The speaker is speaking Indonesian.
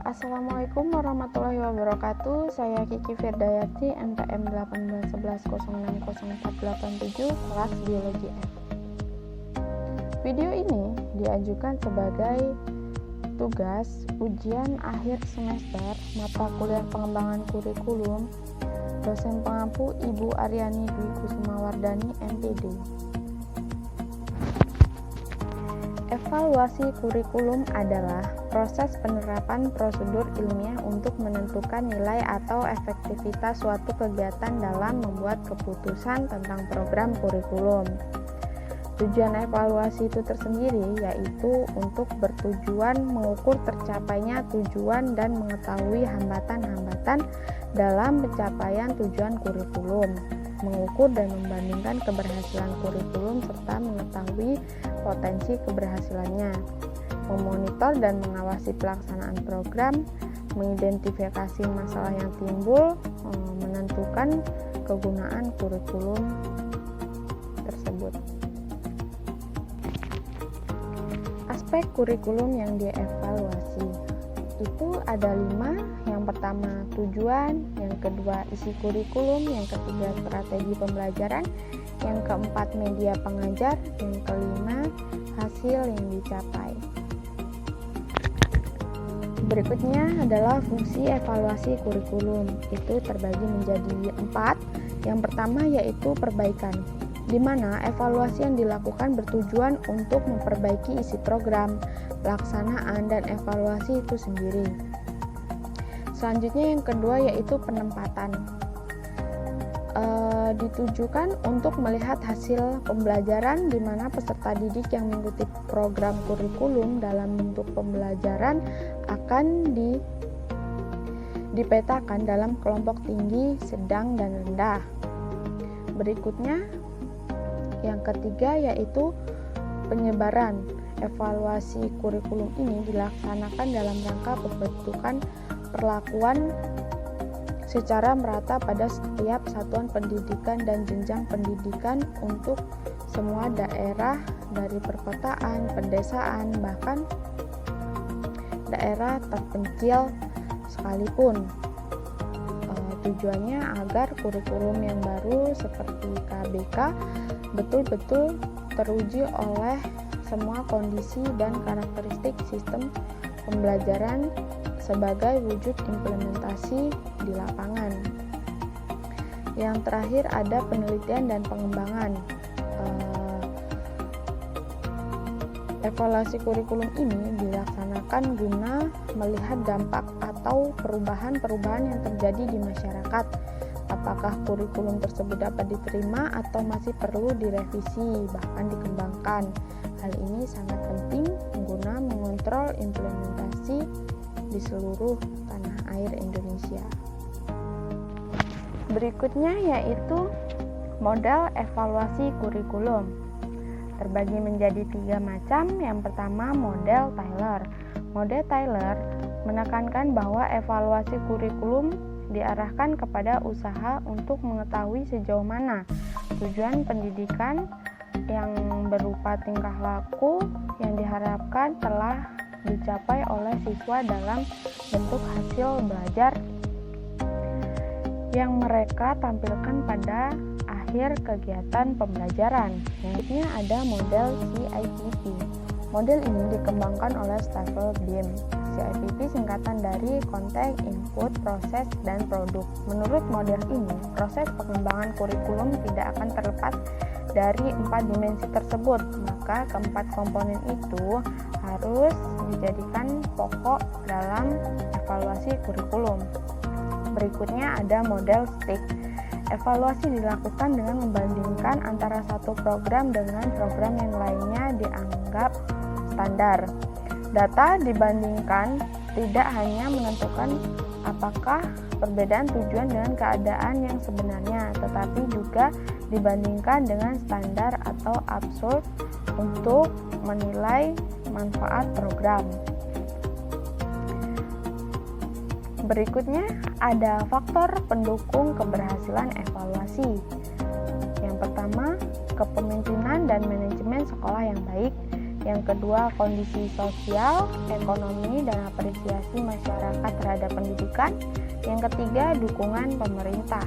Assalamualaikum warahmatullahi wabarakatuh. Saya Kiki Firdayati, NPM 181106047, kelas Biologi F. Video ini diajukan sebagai tugas ujian akhir semester mata kuliah pengembangan kurikulum dosen pengampu Ibu Aryani Dwi Kusumawardani, MPD. Evaluasi kurikulum adalah proses penerapan prosedur ilmiah untuk menentukan nilai atau efektivitas suatu kegiatan dalam membuat keputusan tentang program kurikulum. Tujuan evaluasi itu tersendiri yaitu untuk bertujuan mengukur tercapainya tujuan dan mengetahui hambatan-hambatan dalam pencapaian tujuan kurikulum, mengukur dan membandingkan keberhasilan kurikulum serta mengetahui potensi keberhasilannya, memonitor dan mengawasi pelaksanaan program, mengidentifikasi masalah yang timbul, menentukan kegunaan kurikulum tersebut. Aspek kurikulum yang dievaluasi itu ada 5. Yang pertama tujuan, yang kedua isi kurikulum, yang ketiga strategi pembelajaran, yang keempat media pengajar, yang kelima hasil yang dicapai. Berikutnya adalah fungsi evaluasi kurikulum. Itu terbagi menjadi 4. Yang pertama yaitu perbaikan, di mana evaluasi yang dilakukan bertujuan untuk memperbaiki isi program, pelaksanaan, dan evaluasi itu sendiri. Selanjutnya yang kedua yaitu penempatan. Ditujukan untuk melihat hasil pembelajaran di mana peserta didik yang mengikuti program kurikulum dalam bentuk pembelajaran akan dipetakan dalam kelompok tinggi, sedang, dan rendah. Berikutnya yang ketiga yaitu penyebaran. Evaluasi kurikulum ini dilaksanakan dalam rangka pembentukan perlakuan secara merata pada setiap satuan pendidikan dan jenjang pendidikan untuk semua daerah dari perkotaan, pedesaan, bahkan daerah terpencil sekalipun. Tujuannya agar kurikulum yang baru seperti KBK betul-betul teruji oleh semua kondisi dan karakteristik sistem pembelajaran sebagai wujud implementasi di lapangan. Yang terakhir ada penelitian dan pengembangan. Evaluasi kurikulum ini dilaksanakan guna melihat dampak atau perubahan-perubahan yang terjadi di masyarakat. Apakah kurikulum tersebut dapat diterima atau masih perlu direvisi, bahkan dikembangkan. Hal ini sangat penting guna mengontrol implementasi di seluruh tanah air Indonesia. Berikutnya yaitu model evaluasi kurikulum. Terbagi menjadi 3 macam. Yang pertama model Taylor. Model Taylor menekankan bahwa evaluasi kurikulum diarahkan kepada usaha untuk mengetahui sejauh mana tujuan pendidikan yang berupa tingkah laku yang diharapkan telah dicapai oleh siswa dalam bentuk hasil belajar yang mereka tampilkan pada akhir kegiatan pembelajaran. Selanjutnya ada model CIPP. Model ini dikembangkan oleh Staffel Beam. CIPP singkatan dari Content, Input, Proses, dan Produk. Menurut model ini, proses pengembangan kurikulum tidak akan terlepas dari 4 dimensi tersebut, maka keempat komponen itu harus dijadikan pokok dalam evaluasi kurikulum. Berikutnya ada model STIC. Evaluasi dilakukan dengan membandingkan antara satu program dengan program yang lainnya dianggap standar. Data dibandingkan tidak hanya menentukan apakah perbedaan tujuan dengan keadaan yang sebenarnya, tetapi juga dibandingkan dengan standar atau absurd untuk menilai manfaat program. Berikutnya ada faktor pendukung keberhasilan evaluasi. Yang pertama, kepemimpinan dan manajemen sekolah yang baik. Yang kedua, kondisi sosial, ekonomi, dan apresiasi masyarakat terhadap pendidikan. Yang ketiga, dukungan pemerintah.